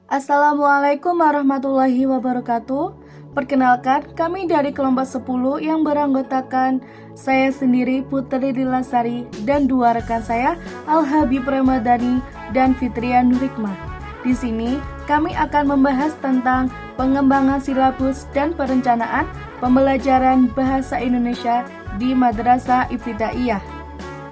Assalamualaikum warahmatullahi wabarakatuh. Perkenalkan, kami dari kelompok 10 yang beranggotakan saya sendiri Putri Dilasari dan dua rekan saya Al-Habib Ramadhani dan Fitria Nurikmah. Di sini kami akan membahas tentang pengembangan silabus dan perencanaan pembelajaran bahasa Indonesia di Madrasah Ibtidaiyah.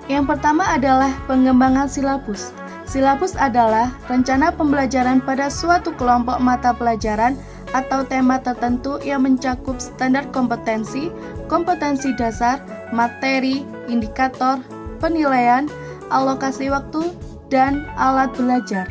Yang pertama adalah pengembangan silabus. Silabus adalah rencana pembelajaran pada suatu kelompok mata pelajaran atau tema tertentu yang mencakup standar kompetensi, kompetensi dasar, materi, indikator, penilaian, alokasi waktu, dan alat belajar.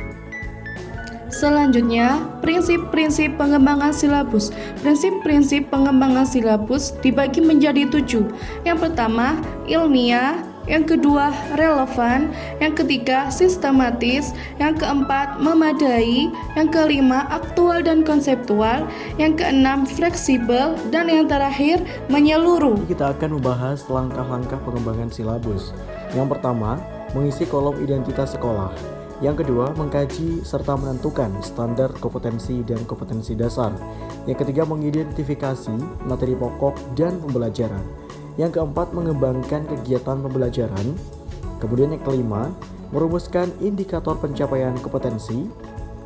Selanjutnya, prinsip-prinsip pengembangan silabus. Prinsip-prinsip pengembangan silabus dibagi menjadi 7. Yang pertama, ilmiah. Yang kedua, relevan. Yang ketiga, sistematis. Yang keempat, memadai. Yang kelima, aktual dan konseptual. Yang keenam, fleksibel. Dan yang terakhir, menyeluruh. Kita akan membahas langkah-langkah pengembangan silabus. Yang pertama, mengisi kolom identitas sekolah. Yang kedua, mengkaji serta menentukan standar kompetensi dan kompetensi dasar. Yang ketiga, mengidentifikasi materi pokok dan pembelajaran. Yang keempat, mengembangkan kegiatan pembelajaran. Kemudian yang kelima, merumuskan indikator pencapaian kompetensi.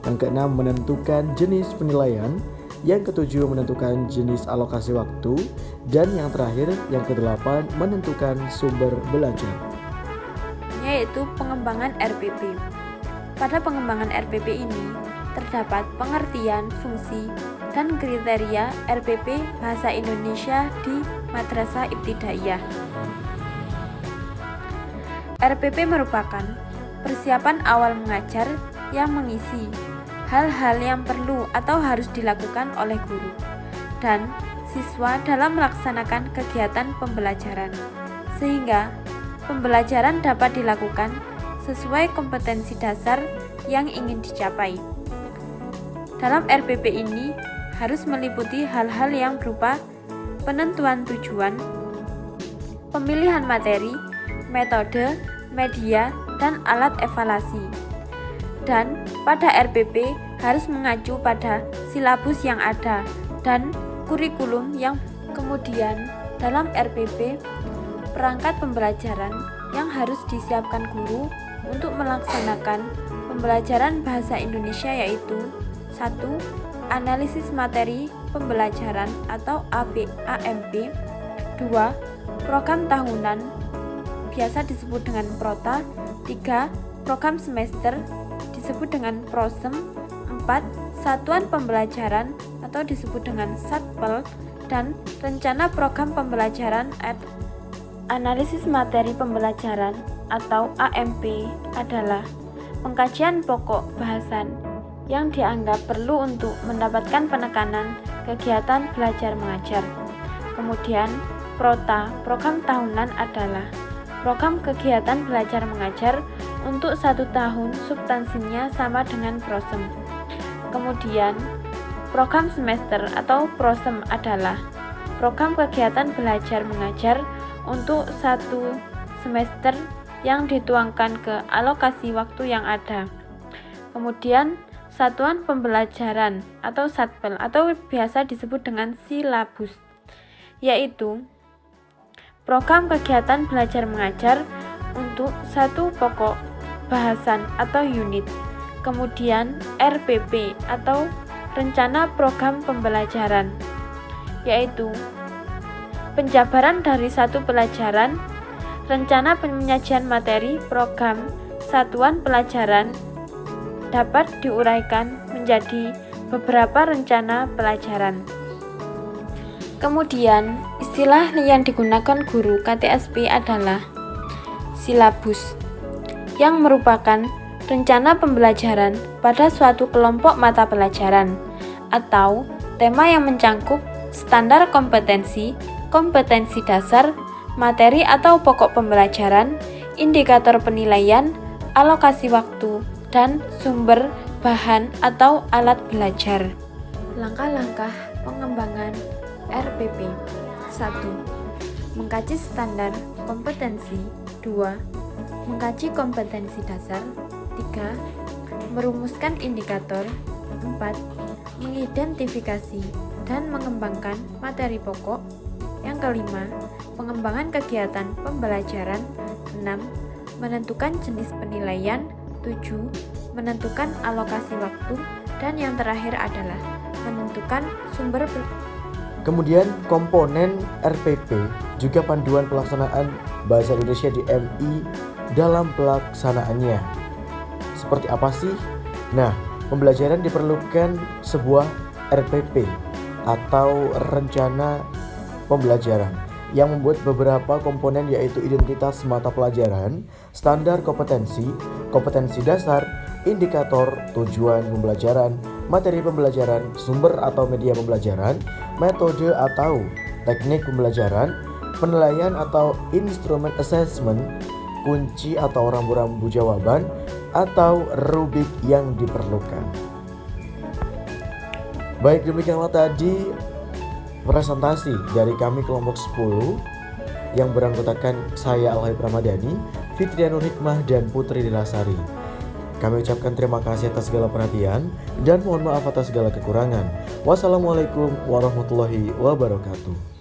Yang keenam, menentukan jenis penilaian. Yang ketujuh, menentukan jenis alokasi waktu. Dan yang terakhir, yang kedelapan, menentukan sumber belajar. Yaitu pengembangan RPP. Pada pengembangan RPP ini terdapat pengertian, fungsi, dan kriteria RPP Bahasa Indonesia di Madrasah Ibtidaiyah. RPP merupakan persiapan awal mengajar yang mengisi hal-hal yang perlu atau harus dilakukan oleh guru dan siswa dalam melaksanakan kegiatan pembelajaran, sehingga pembelajaran dapat dilakukan sesuai kompetensi dasar yang ingin dicapai. Dalam RPP ini harus meliputi hal-hal yang berupa penentuan tujuan, pemilihan materi, metode, media, dan alat evaluasi. Dan pada RPP harus mengacu pada silabus yang ada dan kurikulum yang kemudian dalam RPP perangkat pembelajaran yang harus disiapkan guru untuk melaksanakan pembelajaran bahasa Indonesia yaitu 1. Analisis materi pembelajaran atau AMP. 2. Program tahunan biasa disebut dengan Prota. 3. Program semester disebut dengan Prosem. 4. Satuan pembelajaran atau disebut dengan Satpel. Dan rencana program pembelajaran analisis materi pembelajaran atau AMP adalah pengkajian pokok bahasan yang dianggap perlu untuk mendapatkan penekanan kegiatan belajar mengajar. Kemudian, Prota, program tahunan adalah program kegiatan belajar mengajar untuk 1 tahun, substansinya sama dengan Prosem. Kemudian, program semester atau Prosem adalah program kegiatan belajar mengajar untuk 1 semester yang dituangkan ke alokasi waktu yang ada. Kemudian, satuan pembelajaran atau Satpel atau biasa disebut dengan silabus, yaitu program kegiatan belajar mengajar untuk 1 pokok bahasan atau unit. Kemudian RPP atau rencana program pembelajaran, yaitu penjabaran dari 1 pelajaran, rencana penyajian materi program satuan pelajaran dapat diuraikan menjadi beberapa rencana pelajaran. Kemudian, istilah yang digunakan guru KTSP adalah silabus, yang merupakan rencana pembelajaran pada suatu kelompok mata pelajaran atau tema yang mencakup standar kompetensi, kompetensi dasar, materi atau pokok pembelajaran, indikator penilaian, alokasi waktu, dan sumber bahan atau alat belajar. Langkah-langkah pengembangan RPP. 1. Mengkaji standar kompetensi. 2. Mengkaji kompetensi dasar. 3. Merumuskan indikator. keempat, mengidentifikasi dan mengembangkan materi pokok. Yang kelima, pengembangan kegiatan pembelajaran. 6. Menentukan jenis penilaian. 7. Menentukan alokasi waktu. Dan yang terakhir adalah menentukan sumber. Kemudian komponen RPP juga panduan pelaksanaan Bahasa Indonesia di MI dalam pelaksanaannya. Seperti apa sih? Nah, pembelajaran diperlukan sebuah RPP atau rencana pembelajaran yang membuat beberapa komponen, yaitu identitas mata pelajaran, standar kompetensi, kompetensi dasar, indikator, tujuan pembelajaran, materi pembelajaran, sumber atau media pembelajaran, metode atau teknik pembelajaran, penilaian atau instrumen assessment, kunci atau rambu-rambu jawaban, atau rubrik yang diperlukan. Baik, demikianlah tadi presentasi dari kami kelompok 10 yang beranggotakan saya Al-Habib Ramadhani, Fitrianur Hikmah, dan Putri Dilasari. Kami ucapkan terima kasih atas segala perhatian dan mohon maaf atas segala kekurangan. Wassalamualaikum warahmatullahi wabarakatuh.